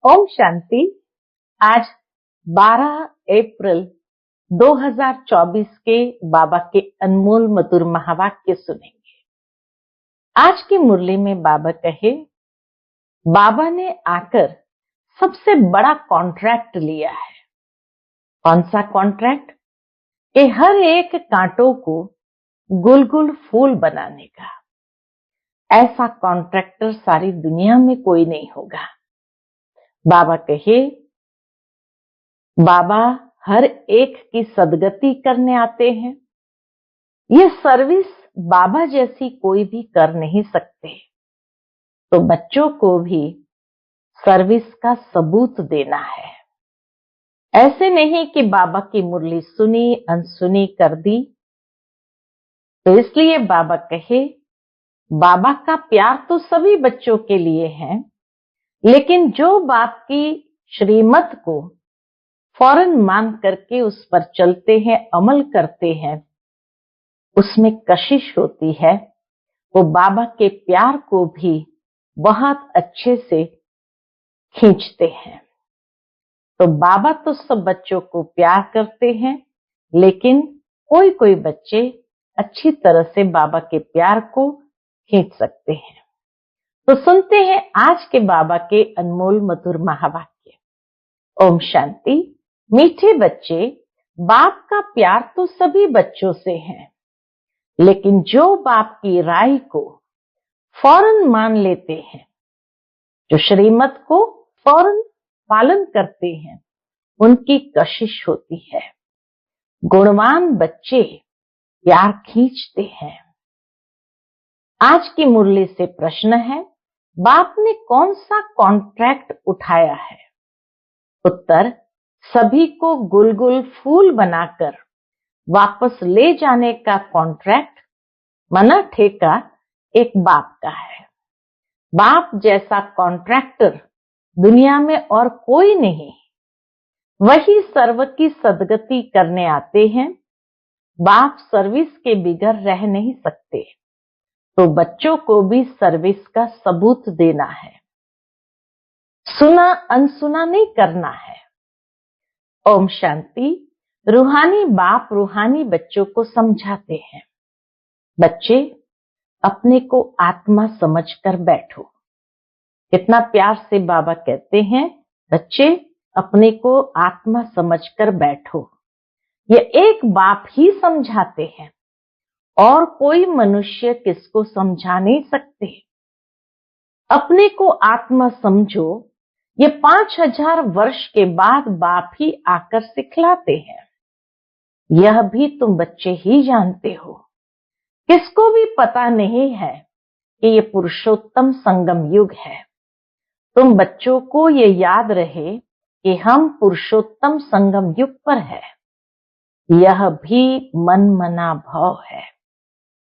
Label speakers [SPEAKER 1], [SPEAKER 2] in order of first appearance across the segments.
[SPEAKER 1] ओम शांति। आज 12 अप्रैल 2024 के बाबा के अनमोल मधुर महावाक्य सुनेंगे। आज की मुरली में बाबा कहे, बाबा ने आकर सबसे बड़ा कॉन्ट्रैक्ट लिया है। कौन सा कॉन्ट्रैक्ट? कि हर एक कांटों को गुल गुल फूल बनाने का। ऐसा कॉन्ट्रैक्टर सारी दुनिया में कोई नहीं होगा। बाबा कहे, बाबा हर एक की सदगति करने आते हैं। ये सर्विस बाबा जैसी कोई भी कर नहीं सकते, तो बच्चों को भी सर्विस का सबूत देना है। ऐसे नहीं कि बाबा की मुरली सुनी अनसुनी कर दी। तो इसलिए बाबा कहे, बाबा का प्यार तो सभी बच्चों के लिए है, लेकिन जो बाप की श्रीमत को फौरन मान करके उस पर चलते हैं, अमल करते हैं, उसमें कशिश होती है। वो बाबा के प्यार को भी बहुत अच्छे से खींचते हैं। तो बाबा तो सब बच्चों को प्यार करते हैं, लेकिन कोई कोई बच्चे अच्छी तरह से बाबा के प्यार को खींच सकते हैं। तो सुनते हैं आज के बाबा के अनमोल मधुर महावाक्य। ओम शांति। मीठे बच्चे, बाप का प्यार तो सभी बच्चों से है, लेकिन जो बाप की राय को फौरन मान लेते हैं, जो श्रीमत को फौरन पालन करते हैं, उनकी कशिश होती है। गुणवान बच्चे प्यार खींचते हैं। आज की मुरली से प्रश्न है, बाप ने कौन सा कॉन्ट्रैक्ट उठाया है? उत्तर, सभी को गुल गुल फूल बनाकर वापस ले जाने का कॉन्ट्रैक्ट मना ठेका एक बाप का है। बाप जैसा कॉन्ट्रैक्टर दुनिया में और कोई नहीं। वही सर्व की सदगति करने आते हैं। बाप सर्विस के बिगर रह नहीं सकते, तो बच्चों को भी सर्विस का सबूत देना है। सुना अनसुना नहीं करना है। ओम शांति। रूहानी बाप रूहानी बच्चों को समझाते हैं, बच्चे अपने को आत्मा समझकर बैठो। कितना प्यार से बाबा कहते हैं, बच्चे अपने को आत्मा समझकर बैठो। ये एक बाप ही समझाते हैं, और कोई मनुष्य किसको समझा नहीं सकते। अपने को आत्मा समझो, ये 5000 वर्ष के बाद बाप ही आकर सिखलाते हैं। यह भी तुम बच्चे ही जानते हो। किसको भी पता नहीं है कि ये पुरुषोत्तम संगम युग है। तुम बच्चों को ये याद रहे कि हम पुरुषोत्तम संगम युग पर है। यह भी मन मना भाव है।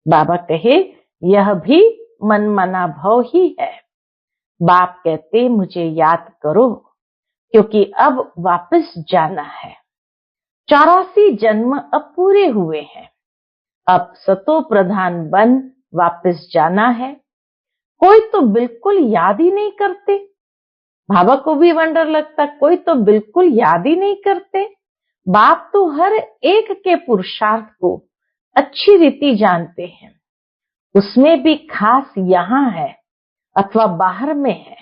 [SPEAKER 1] बाबा कहे, यह भी मन मना भाव ही है। बाप कहते, मुझे याद करो, क्योंकि अब वापस जाना है। 84 जन्म अब पूरे हुए हैं। अब सतो प्रधान बन वापस जाना है। कोई तो बिल्कुल याद ही नहीं करते। बाबा को भी वंडर लगता, कोई तो बिल्कुल याद ही नहीं करते। बाप तो हर एक के पुरुषार्थ को अच्छी रीति जानते हैं। उसमें भी खास यहाँ है अथवा बाहर में है,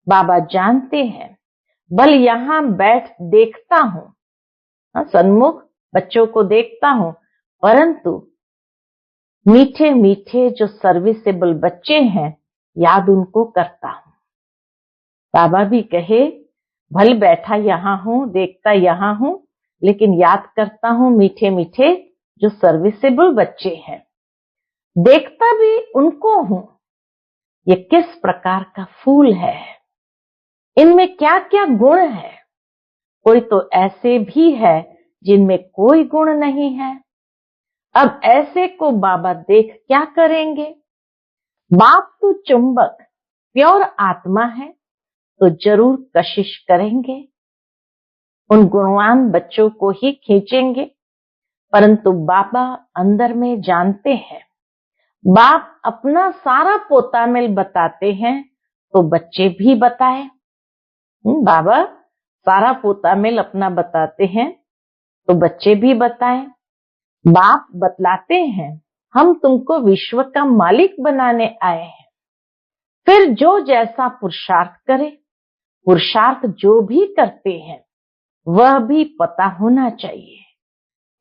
[SPEAKER 1] बाबा जानते हैं। बल यहाँ बैठ देखता हूँ, सन्मुख बच्चों को देखता हूँ, परंतु मीठे मीठे जो सर्विसेबल बच्चे हैं, याद उनको करता हूँ। बाबा भी कहे, भल बैठा यहाँ हूँ, देखता यहाँ हूँ, लेकिन याद करता हूँ मीठे मीठे जो सर्विसेबल बच्चे हैं। देखता भी उनको हूँ, ये किस प्रकार का फूल है, इनमें क्या क्या गुण है। कोई तो ऐसे भी है जिनमें कोई गुण नहीं है। अब ऐसे को बाबा देख क्या करेंगे? बाप तो चुंबक प्योर आत्मा है, तो जरूर कशिश करेंगे। उन गुणवान बच्चों को ही खींचेंगे। परंतु बाबा अंदर में जानते हैं। बाप अपना सारा पोतामेल बताते हैं, तो बच्चे भी बताए। बाबा सारा पोता मेल अपना बताते हैं तो बच्चे भी बताएं। बाप बतलाते हैं हम तुमको विश्व का मालिक बनाने आए हैं। फिर जो जैसा पुरुषार्थ करे, पुरुषार्थ जो भी करते हैं वह भी पता होना चाहिए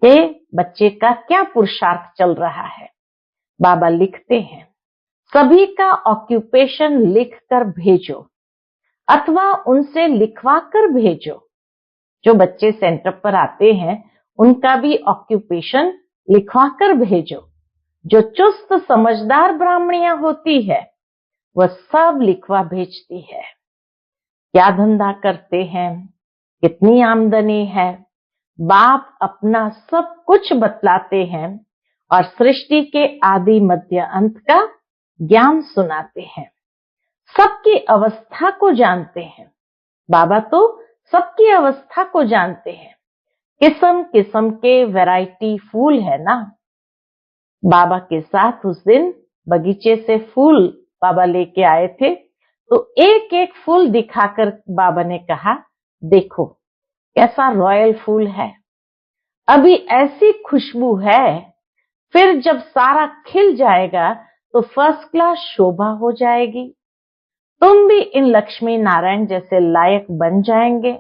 [SPEAKER 1] कि बच्चे का क्या पुरुषार्थ चल रहा है। बाबा लिखते हैं सभी का ऑक्यूपेशन लिख कर भेजो अथवा उनसे लिखवा कर भेजो। जो बच्चे सेंटर पर आते हैं उनका भी ऑक्यूपेशन लिखवा कर भेजो। जो चुस्त समझदार ब्राह्मणियां होती है वह सब लिखवा भेजती है। क्या धंधा करते हैं, कितनी आमदनी है, बाप अपना सब कुछ बतलाते हैं और सृष्टि के आदि मध्य अंत का ज्ञान सुनाते हैं। सबकी अवस्था को जानते हैं। बाबा तो सबकी अवस्था को जानते हैं। किस्म किस्म के वैरायटी फूल है ना। बाबा के साथ उस दिन बगीचे से फूल बाबा लेके आए थे तो एक एक फूल दिखाकर बाबा ने कहा देखो कैसा रॉयल फूल है, अभी ऐसी खुशबू है, फिर जब सारा खिल जाएगा तो फर्स्ट क्लास शोभा हो जाएगी, तुम भी इन लक्ष्मी नारायण जैसे लायक बन जाएंगे।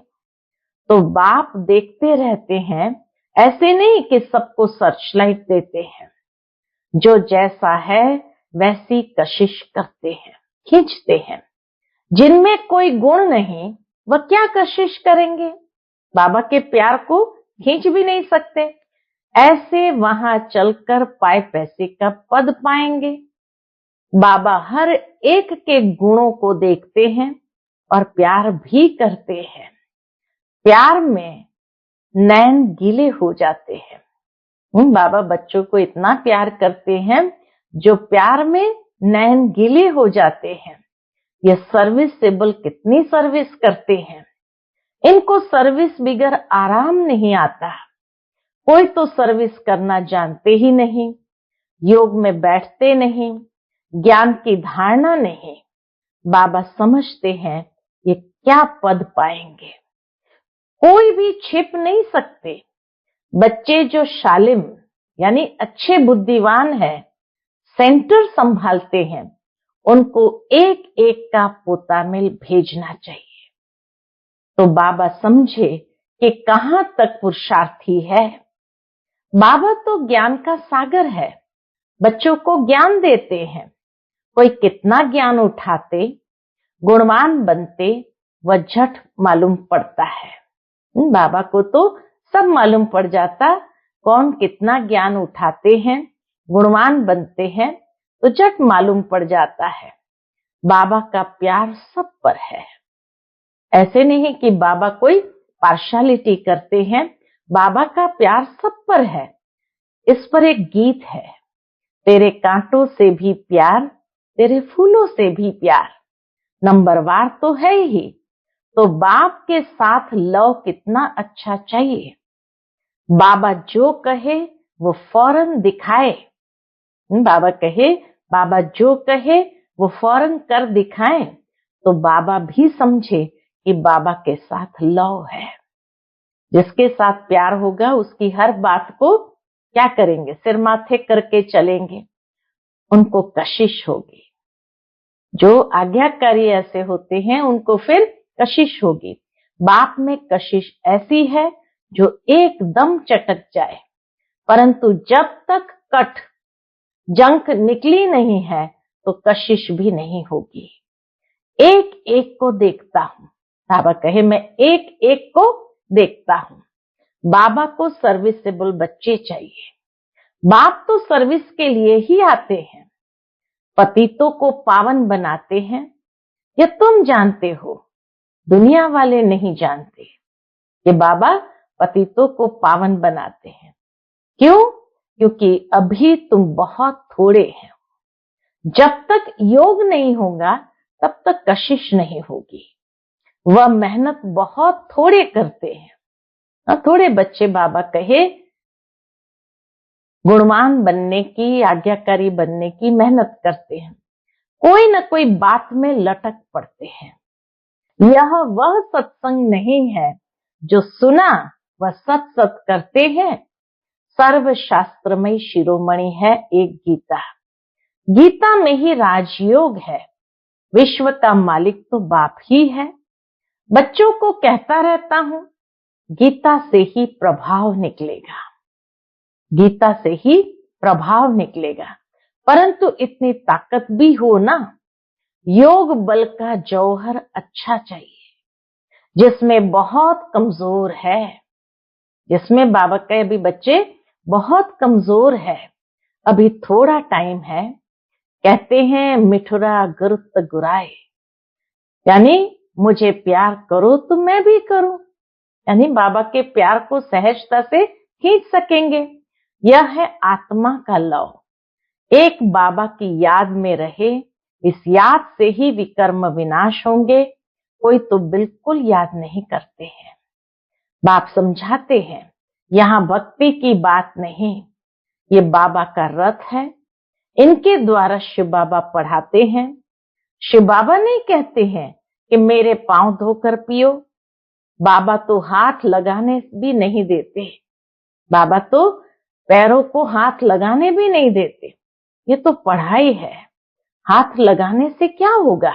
[SPEAKER 1] तो बाप देखते रहते हैं, ऐसे नहीं कि सबको सर्चलाइट देते हैं। जो जैसा है वैसी कशिश करते हैं, खींचते हैं। जिनमें कोई गुण नहीं वह क्या कशिश करेंगे, बाबा के प्यार को खींच भी नहीं सकते। ऐसे वहां चलकर पाए पैसे का पद पाएंगे। बाबा हर एक के गुणों को देखते हैं और प्यार भी करते हैं। प्यार में नैन गीले हो जाते हैं। बाबा बच्चों को इतना प्यार करते हैं जो प्यार में नैन गीले हो जाते हैं। ये सर्विसेबल कितनी सर्विस करते हैं। इनको सर्विस बिगर आराम नहीं आता। कोई तो सर्विस करना जानते ही नहीं, योग में बैठते नहीं, ज्ञान की धारणा नहीं। बाबा समझते हैं ये क्या पद पाएंगे। कोई भी छिप नहीं सकते। बच्चे जो शालिम यानी अच्छे बुद्धिमान है, सेंटर संभालते हैं, उनको एक एक का पोता मेल भेजना चाहिए। तो बाबा समझे कि कहां तक पुरुषार्थी है। बाबा तो ज्ञान का सागर है, बच्चों को ज्ञान देते हैं। कोई कितना ज्ञान उठाते, गुणवान बनते, वह झट मालूम पड़ता है। बाबा को तो सब मालूम पड़ जाता, कौन कितना ज्ञान उठाते हैं, गुणवान बनते हैं, तो झट मालूम पड़ जाता है। बाबा का प्यार सब पर है। ऐसे नहीं कि बाबा कोई पार्शियलिटी करते हैं, बाबा का प्यार सब पर है। इस पर एक गीत है, तेरे कांटों से भी प्यार, तेरे फूलों से भी प्यार, नंबरवार तो है ही, तो बाप के साथ लव कितना अच्छा चाहिए। बाबा जो कहे वो फौरन दिखाए। बाबा कहे, बाबा जो कहे वो फौरन कर दिखाएं, तो बाबा भी समझे कि बाबा के साथ लव है। जिसके साथ प्यार होगा उसकी हर बात को क्या करेंगे, सिर माथे करके चलेंगे, उनको कशिश होगी। जो आज्ञाकारी ऐसे होते हैं उनको फिर कशिश होगी। बाप में कशिश ऐसी है जो एकदम चटक जाए, परंतु जब तक कट जंक निकली नहीं है तो कशिश भी नहीं होगी। एक एक को देखता हूं, बाबा कहे मैं एक एक को देखता हूं। बाबा को सर्विसेबल बच्चे चाहिए। बाप तो सर्विस के लिए ही आते हैं। पतितों को पावन बनाते हैं, ये तुम जानते हो, दुनिया वाले नहीं जानते कि बाबा पतितों को पावन बनाते हैं। क्यों? क्योंकि अभी तुम बहुत थोड़े हैं। जब तक योग नहीं होगा तब तक कशिश नहीं होगी। वह मेहनत बहुत थोड़े करते हैं। थोड़े बच्चे बाबा कहे गुणवान बनने की, आज्ञाकारी बनने की मेहनत करते हैं, कोई न कोई बात में लटक पड़ते हैं। यह वह सत्संग नहीं है जो सुना वह सत सत करते हैं। सर्व शास्त्रमय शिरोमणि है एक गीता। गीता में ही राजयोग है। विश्व का मालिक तो बाप ही है। बच्चों को कहता रहता हूं, गीता से ही प्रभाव निकलेगा, गीता से ही प्रभाव निकलेगा। परंतु इतनी ताकत भी हो ना, योग बल का जौहर अच्छा चाहिए, जिसमें बहुत कमजोर है, जिसमें बाबा के अभी बच्चे बहुत कमजोर है, अभी थोड़ा टाइम है। कहते हैं मिठुरा गुरुत गुराए, यानी मुझे प्यार करो तो मैं भी करूं, यानी बाबा के प्यार को सहजता से खींच सकेंगे। यह है आत्मा का लव। एक बाबा की याद में रहे, इस याद से ही विकर्म विनाश होंगे। कोई तो बिल्कुल याद नहीं करते हैं। बाप समझाते हैं यहाँ भक्ति की बात नहीं, ये बाबा का रथ है। इनके द्वारा शिव बाबा पढ़ाते हैं। शिव बाबा नहीं कहते हैं कि मेरे पांव धोकर पियो। बाबा तो हाथ लगाने भी नहीं देते, बाबा तो पैरों को हाथ लगाने भी नहीं देते। ये तो पढ़ाई है, हाथ लगाने से क्या होगा।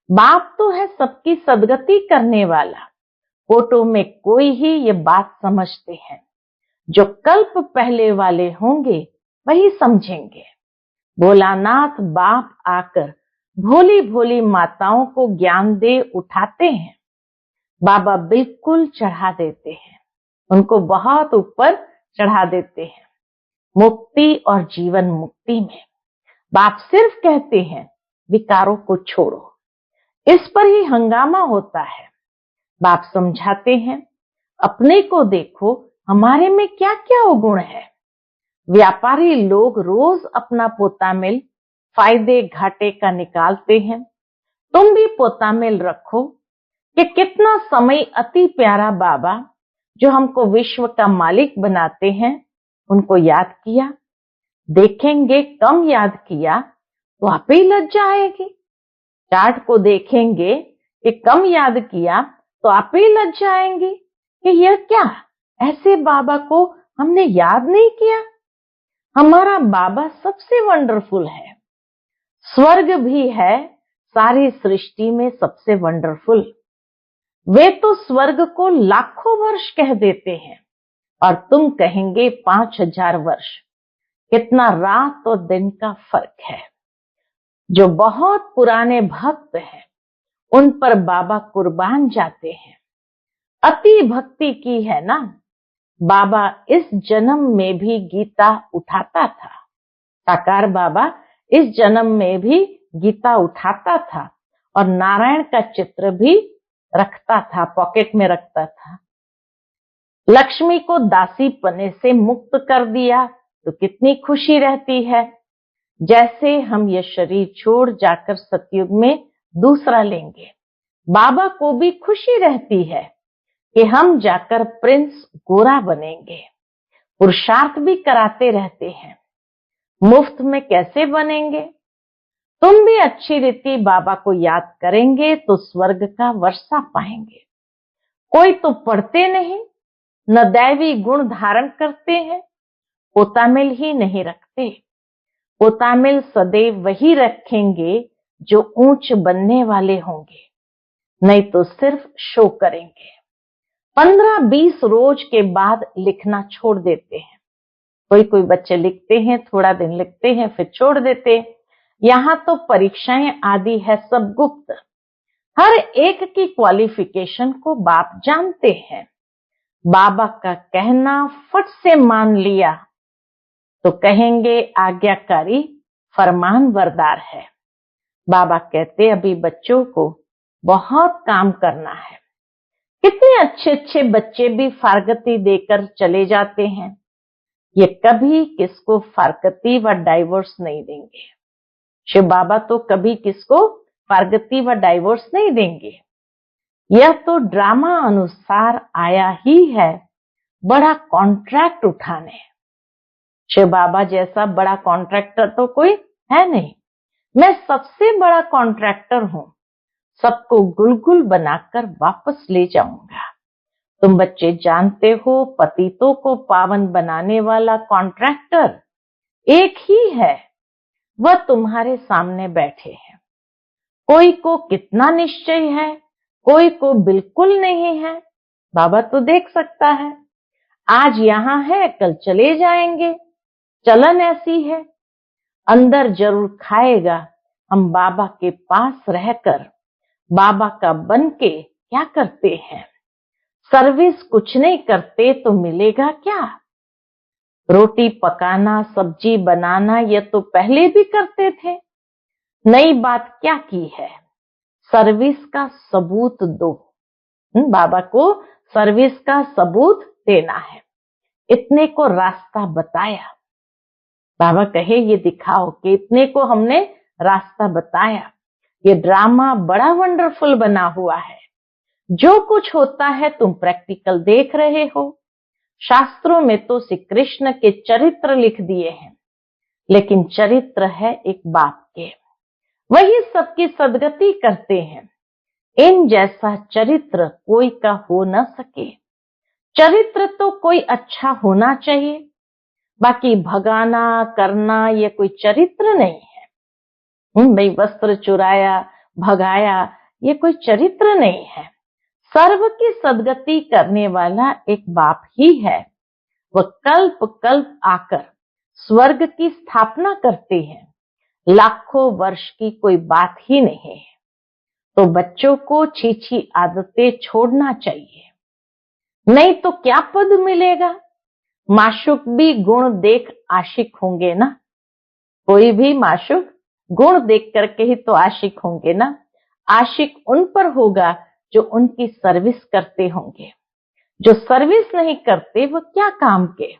[SPEAKER 1] बाप तो है सबकी सदगति करने वाला। फोटो में कोई ही ये बात समझते हैं, जो कल्प पहले वाले होंगे वही समझेंगे। भोलानाथ बाप आकर भोली भोली माताओं को ज्ञान दे उठाते हैं। बाबा बिल्कुल चढ़ा देते हैं, उनको बहुत ऊपर चढ़ा देते हैं। मुक्ति और जीवन मुक्ति में बाप सिर्फ कहते हैं विकारों को छोड़ो, इस पर ही हंगामा होता है। बाप समझाते हैं अपने को देखो, हमारे में क्या क्या अवगुण है। व्यापारी लोग रोज अपना पोतामिल फायदे घाटे का निकालते हैं। तुम भी पोतामिल रखो कि कितना समय अति प्यारा बाबा जो हमको विश्व का मालिक बनाते हैं, उनको याद किया। देखेंगे कम याद किया तो आप ही लज्जा आएगी। चार्ट को देखेंगे कि कम याद किया तो आप ही लज्जा आएंगी कि यह क्या, ऐसे बाबा को हमने याद नहीं किया। हमारा बाबा सबसे वंडरफुल है। स्वर्ग भी है सारी सृष्टि में सबसे वंडरफुल। वे तो स्वर्ग को लाखों वर्ष कह देते हैं और तुम कहेंगे 5000 वर्ष। कितना रात और दिन का फर्क है। जो बहुत पुराने भक्त हैं उन पर बाबा कुर्बान जाते हैं। अति भक्ति की है ना, बाबा इस जन्म में भी गीता उठाता था। साकार बाबा इस जन्म में भी गीता उठाता था और नारायण का चित्र भी रखता था, पॉकेट में रखता था। लक्ष्मी को दासी पने से मुक्त कर दिया तो कितनी खुशी रहती है। जैसे हम ये शरीर छोड़ जाकर सतयुग में दूसरा लेंगे, बाबा को भी खुशी रहती है कि हम जाकर प्रिंस गोरा बनेंगे। पुरुषार्थ भी कराते रहते हैं। मुफ्त में कैसे बनेंगे। तुम भी अच्छी रीति बाबा को याद करेंगे तो स्वर्ग का वर्षा पाएंगे। कोई तो पढ़ते नहीं, न दैवी गुण धारण करते हैं, पोतामिल ही नहीं रखते। पोतामिल सदैव वही रखेंगे जो ऊंच बनने वाले होंगे, नहीं तो सिर्फ शो करेंगे। 15-20 रोज के बाद लिखना छोड़ देते हैं। कोई कोई बच्चे लिखते हैं, थोड़ा दिन लिखते हैं फिर छोड़ देते हैं। यहाँ तो परीक्षाएं आदि है सब गुप्त। हर एक की क्वालिफिकेशन को बाप जानते हैं। बाबा का कहना फट से मान लिया तो कहेंगे आज्ञाकारी फरमान बरदार है। बाबा कहते अभी बच्चों को बहुत काम करना है। कितने अच्छे अच्छे बच्चे भी फारगती देकर चले जाते हैं। ये कभी किसको फारगती व डाइवोर्स नहीं देंगे। शिव बाबा तो कभी किसको फारगती व डाइवोर्स नहीं देंगे। यह तो ड्रामा अनुसार आया ही है बड़ा कॉन्ट्रैक्ट उठाने। शिव बाबा जैसा बड़ा कॉन्ट्रैक्टर तो कोई है नहीं। मैं सबसे बड़ा कॉन्ट्रैक्टर हूं। सबको गुलगुल बनाकर वापस ले जाऊंगा। तुम बच्चे जानते हो, पतितों को पावन बनाने वाला कॉन्ट्रैक्टर एक ही है, वह तुम्हारे सामने बैठे हैं। कोई को कितना निश्चय है, कोई को बिल्कुल नहीं है। बाबा तो देख सकता है, आज यहाँ है, कल चले जाएंगे। चलन ऐसी है। अंदर जरूर खाएगा। हम बाबा के पास रहकर बाबा का बन के क्या करते हैं? सर्विस कुछ नहीं करते तो मिलेगा क्या? रोटी पकाना, सब्जी बनाना, ये तो पहले भी करते थे। नई बात क्या की है? सर्विस का सबूत दो। बाबा को सर्विस का सबूत देना है। इतने को रास्ता बताया। बाबा कहे ये दिखाओ कि इतने को हमने रास्ता बताया। ये ड्रामा बड़ा वंडरफुल बना हुआ है। जो कुछ होता है तुम प्रैक्टिकल देख रहे हो। शास्त्रों में तो श्री कृष्ण के चरित्र लिख दिए हैं, लेकिन चरित्र है एक बाप के, वही सबकी सदगति करते हैं। इन जैसा चरित्र कोई का हो न सके। चरित्र तो कोई अच्छा होना चाहिए, बाकी भगाना करना ये कोई चरित्र नहीं है। भाई वस्त्र चुराया, भगाया, ये कोई चरित्र नहीं है। सर्व की सदगति करने वाला एक बाप ही है। वह कल्प कल्प आकर स्वर्ग की स्थापना करते हैं। लाखों वर्ष की कोई बात ही नहीं है। तो बच्चों को छीछी आदतें छोड़ना चाहिए, नहीं तो क्या पद मिलेगा? माशूक भी गुण देख आशिक होंगे ना। कोई भी माशूक गुण देख करके ही तो आशिक होंगे ना। आशिक उन पर होगा जो उनकी सर्विस करते होंगे। जो सर्विस नहीं करते वो क्या काम के?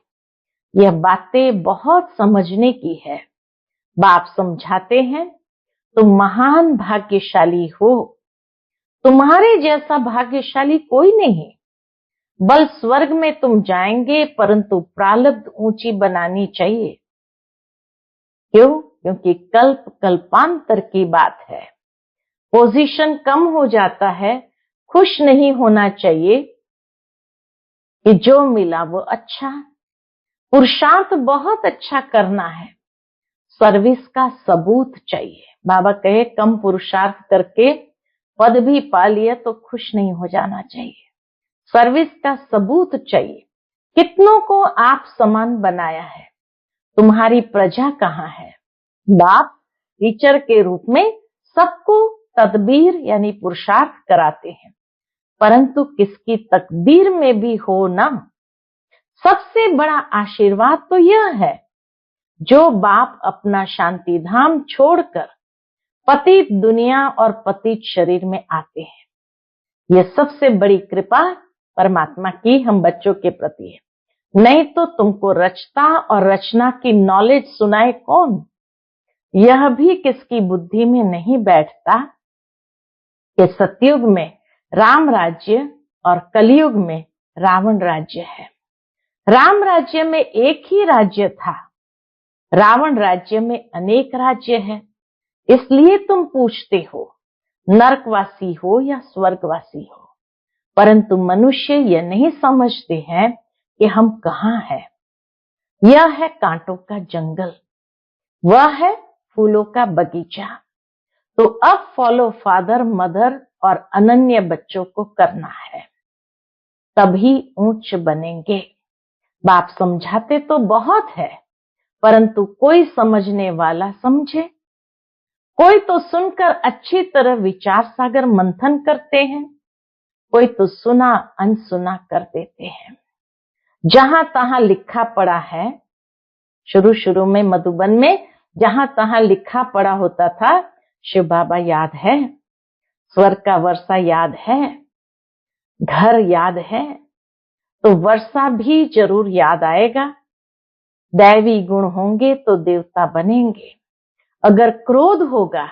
[SPEAKER 1] यह बातें बहुत समझने की है। बाप समझाते हैं तुम महान भाग्यशाली हो। तुम्हारे जैसा भाग्यशाली कोई नहीं। बल स्वर्ग में तुम जाएंगे, परंतु प्रारब्ध ऊंची बनानी चाहिए। क्यों? क्योंकि कल्प कल्पांतर की बात है। पोजीशन कम हो जाता है। खुश नहीं होना चाहिए कि जो मिला वो अच्छा। पुरुषार्थ बहुत अच्छा करना है। सर्विस का सबूत चाहिए। बाबा कहे कम पुरुषार्थ करके पद भी पा लिया तो खुश नहीं हो जाना चाहिए। सर्विस का सबूत चाहिए। कितनों को आप समान बनाया है? तुम्हारी प्रजा कहाँ है? बाप टीचर के रूप में सबको तदबीर यानी पुरुषार्थ कराते हैं, परंतु किसकी तकदीर में भी हो ना। सबसे बड़ा आशीर्वाद तो यह है जो बाप अपना शांति धाम छोड़कर पतित दुनिया और पतित शरीर में आते हैं। यह सबसे बड़ी कृपा परमात्मा की हम बच्चों के प्रति है। नहीं तो तुमको रचता और रचना की नॉलेज सुनाए कौन? यह भी किसकी बुद्धि में नहीं बैठता कि सतयुग में राम राज्य और कलयुग में रावण राज्य है। राम राज्य में एक ही राज्य था, रावण राज्य में अनेक राज्य है। इसलिए तुम पूछते हो नरकवासी हो या स्वर्गवासी हो, परंतु मनुष्य यह नहीं समझते हैं कि हम कहाँ हैं। यह है कांटों का जंगल, वह है फूलों का बगीचा। तो अब फॉलो फादर मदर और अनन्य बच्चों को करना है, तभी ऊंच बनेंगे। बाप समझाते तो बहुत है, परंतु कोई समझने वाला समझे। कोई तो सुनकर अच्छी तरह विचार सागर मंथन करते हैं, कोई तो सुना अनसुना कर देते हैं। जहां तहां लिखा पड़ा है, शुरू शुरू में मधुबन में जहां तहां लिखा पड़ा होता था, शिव बाबा याद है, स्वर्ग का वर्षा याद है, घर याद है, तो वर्षा भी जरूर याद आएगा। दैवी गुण होंगे तो देवता बनेंगे। अगर क्रोध होगा,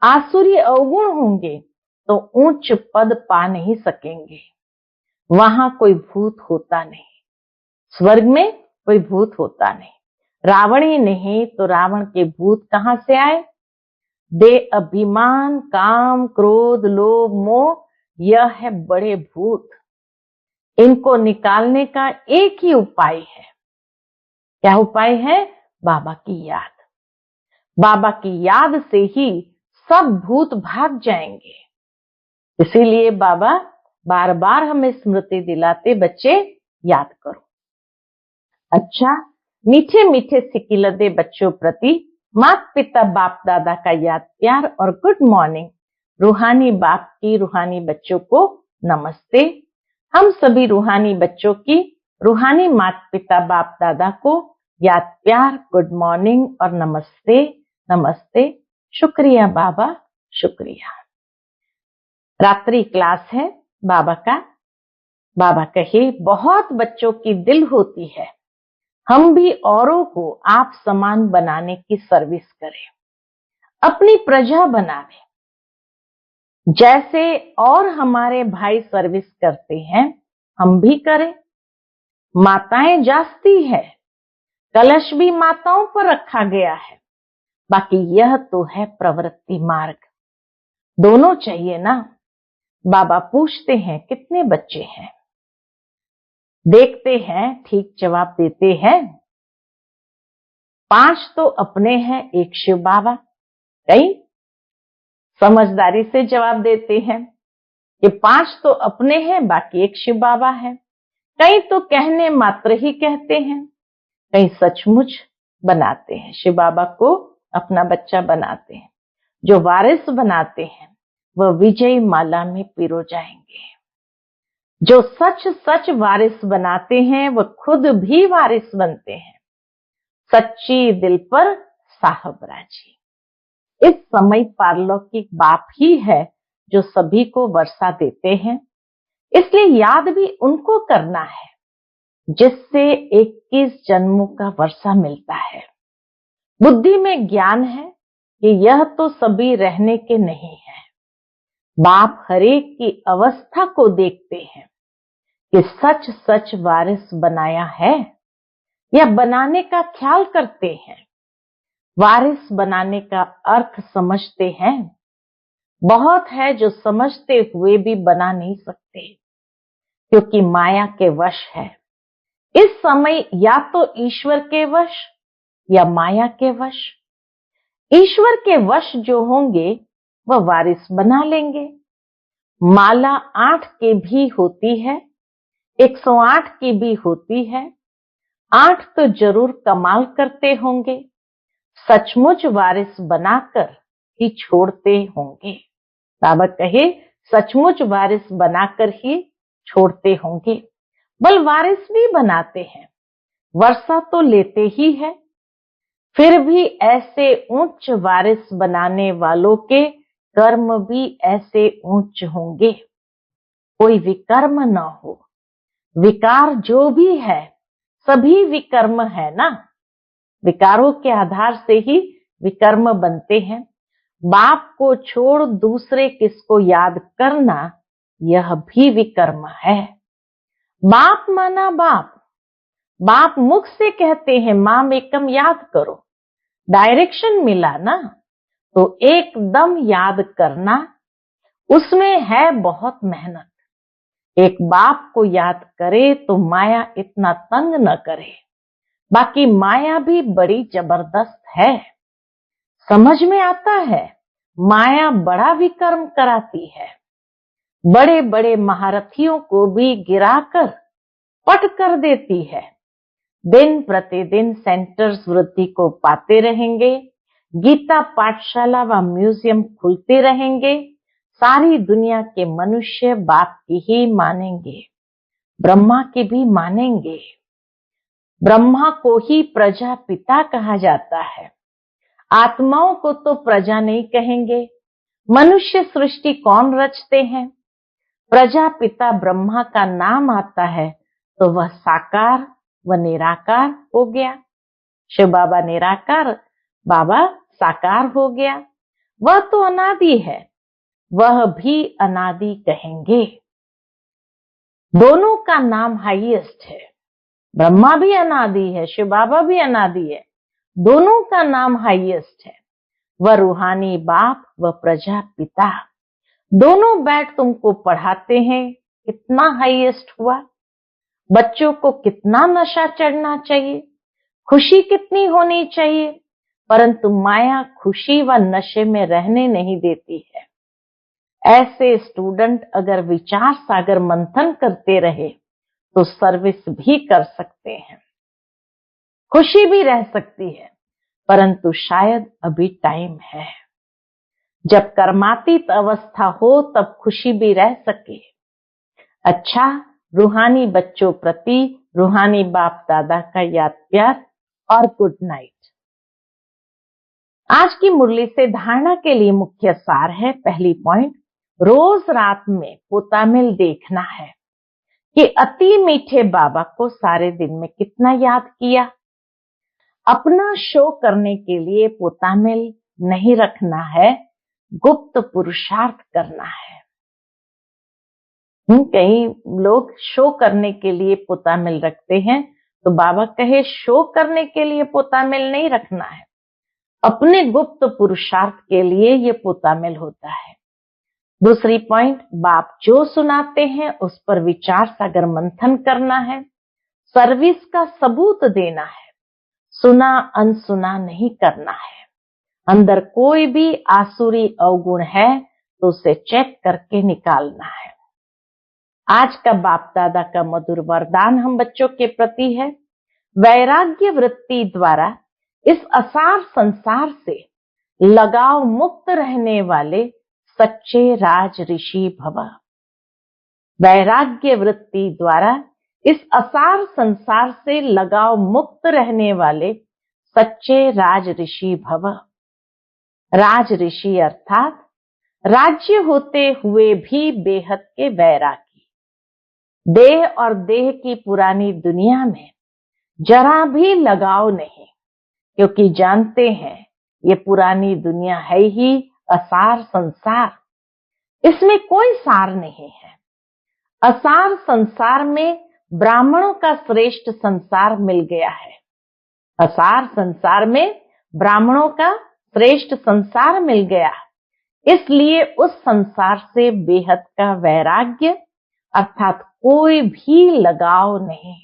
[SPEAKER 1] आसुरी अवगुण होंगे तो ऊंच पद पा नहीं सकेंगे। वहां कोई भूत होता नहीं, स्वर्ग में कोई भूत होता नहीं। रावण ही नहीं तो रावण के भूत कहां से आए? दे अभिमान, काम, क्रोध, लोभ, मोह, यह है बड़े भूत। इनको निकालने का एक ही उपाय है। क्या उपाय है? बाबा की याद। बाबा की याद से ही सब भूत भाग जाएंगे। इसीलिए बाबा बार बार हमें स्मृति दिलाते, बच्चे याद करो। अच्छा, मीठे मीठे सिकिलदे बच्चों प्रति माता पिता बाप दादा का याद प्यार और गुड मॉर्निंग। रूहानी बाप की रूहानी बच्चों को नमस्ते। हम सभी रूहानी बच्चों की रूहानी माता पिता बाप दादा को याद प्यार, गुड मॉर्निंग और नमस्ते। नमस्ते। शुक्रिया बाबा, शुक्रिया। रात्रि क्लास है बाबा का। बाबा कहे, बहुत बच्चों की दिल होती है, हम भी औरों को आप समान बनाने की सर्विस करें, अपनी प्रजा बनावे। जैसे और हमारे भाई सर्विस करते हैं, हम भी करें। माताएं जास्ती है, कलश भी माताओं पर रखा गया है, बाकी यह तो है प्रवृत्ति मार्ग। दोनों चाहिए ना। बाबा पूछते हैं, कितने बच्चे हैं? देखते हैं, ठीक जवाब देते हैं। 5 तो अपने हैं, 1 शिव बाबा। कई समझदारी से जवाब देते हैं कि 5 तो अपने हैं, बाकी 1 शिव बाबा है। कई तो कहने मात्र ही कहते हैं, कई सचमुच बनाते हैं, शिव बाबा को अपना बच्चा बनाते हैं। जो वारिस बनाते हैं वह विजयी माला में पिरो जाएंगे। जो सच सच वारिस बनाते हैं वह खुद भी वारिस बनते हैं। सच्ची दिल पर साहब राजी। इस समय पारलौकिक बाप ही है जो सभी को वर्षा देते हैं, इसलिए याद भी उनको करना है जिससे 21 जन्मों का वर्षा मिलता है। बुद्धि में ज्ञान है कि यह तो सभी रहने के नहीं है। बाप हरेक की अवस्था को देखते हैं कि सच सच वारिस बनाया है या बनाने का ख्याल करते हैं। वारिस बनाने का अर्थ समझते हैं। बहुत है जो समझते हुए भी बना नहीं सकते, क्योंकि माया के वश है। इस समय या तो ईश्वर के वश या माया के वश। ईश्वर के वश जो होंगे वह वारिस बना लेंगे। माला 8 की भी होती है, 108 की भी होती है। 8 तो जरूर कमाल करते होंगे, सचमुच वारिस बनाकर ही छोड़ते होंगे। बाबा कहे, सचमुच वारिस बनाकर ही छोड़ते होंगे। बल वारिस भी बनाते हैं, वर्षा तो लेते ही है। फिर भी ऐसे उच्च वारिस बनाने वालों के कर्म भी ऐसे उच्च होंगे। कोई विकर्म न हो। विकार जो भी है सभी विकर्म है ना। विकारों के आधार से ही विकर्म बनते हैं। बाप को छोड़ दूसरे किसको याद करना, यह भी विकर्म है। बाप माना बाप। बाप मुख से कहते हैं माम एकम याद करो, डायरेक्शन मिला ना, तो एकदम याद करना, उसमें है बहुत मेहनत। एक बाप को याद करे तो माया इतना तंग न करे, बाकी माया भी बड़ी जबरदस्त है। समझ में आता है, माया बड़ा विकर्म कराती है। बड़े बड़े महारथियों को भी गिराकर पट कर देती है। दिन प्रतिदिन सेंटर्स वृद्धि को पाते रहेंगे। गीता पाठशाला व म्यूजियम खुलते रहेंगे। सारी दुनिया के मनुष्य बाप की ही मानेंगे, ब्रह्मा की भी मानेंगे। ब्रह्मा को ही प्रजा पिता कहा जाता है। आत्माओं को तो प्रजा नहीं कहेंगे। मनुष्य सृष्टि कौन रचते हैं? प्रजापिता ब्रह्मा का नाम आता है तो वह साकार व निराकार हो गया। शिव बाबा निराकार, बाबा साकार हो गया। वह तो अनादि है, वह भी अनादि कहेंगे। दोनों का नाम हाईएस्ट है। ब्रह्मा भी अनादि है, शिव बाबा भी अनादि है। दोनों का नाम हाईएस्ट है। व रूहानी बाप व प्रजापिता दोनों बैठ तुमको पढ़ाते हैं। कितना हाईएस्ट हुआ। बच्चों को कितना नशा चढ़ना चाहिए, खुशी कितनी होनी चाहिए, परंतु माया खुशी व नशे में रहने नहीं देती है। ऐसे स्टूडेंट अगर विचार सागर मंथन करते रहे तो सर्विस भी कर सकते हैं, खुशी भी रह सकती है, परंतु शायद अभी टाइम है। जब कर्मातीत अवस्था हो तब खुशी भी रह सके। अच्छा, रूहानी बच्चों प्रति रूहानी बाप दादा का याद प्यार और गुड नाइट। आज की मुरली से धारणा के लिए मुख्य सार है। पहली पॉइंट, रोज रात में पोतामिल देखना है कि अति मीठे बाबा को सारे दिन में कितना याद किया। अपना शो करने के लिए पोतामिल नहीं रखना है, गुप्त पुरुषार्थ करना है। कई लोग शो करने के लिए पोतामिल रखते हैं, तो बाबा कहे शो करने के लिए पोतामिल नहीं रखना है, अपने गुप्त पुरुषार्थ के लिए ये पोतामिल होता है। दूसरी पॉइंट, बाप जो सुनाते हैं उस पर विचार सागर मंथन करना है, सर्विस का सबूत देना है, सुना अनसुना नहीं करना है। अंदर कोई भी आसुरी अवगुण है तो उसे चेक करके निकालना है। आज का बाप दादा का मधुर वरदान हम बच्चों के प्रति है, वैराग्य वृत्ति द्वारा इस असार संसार से लगाव मुक्त रहने वाले सच्चे राज ऋषि भव। वैराग्य वृत्ति द्वारा इस असार संसार से लगाव मुक्त रहने वाले सच्चे राज ऋषि भव। राज ऋषि अर्थात राज्य होते हुए भी बेहद के वैरागी। देह और देह की पुरानी दुनिया में जरा भी लगाव नहीं, क्योंकि जानते हैं ये पुरानी दुनिया है ही असार संसार, इसमें कोई सार नहीं है। असार संसार में ब्राह्मणों का श्रेष्ठ संसार मिल गया है। असार संसार में ब्राह्मणों का श्रेष्ठ संसार मिल गया, इसलिए उस संसार से बेहद का वैराग्य अर्थात कोई भी लगाव नहीं।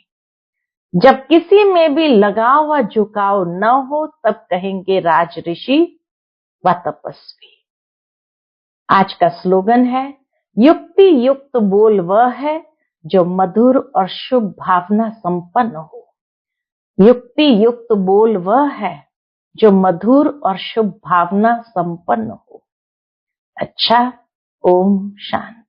[SPEAKER 1] जब किसी में भी लगाव व झुकाव न हो तब कहेंगे राज ऋषि व तपस्वी। आज का स्लोगन है, युक्ति युक्त बोल वह है जो मधुर और शुभ भावना संपन्न हो। युक्ति युक्त बोल वह है जो मधुर और शुभ भावना संपन्न हो। अच्छा, ओम शांति।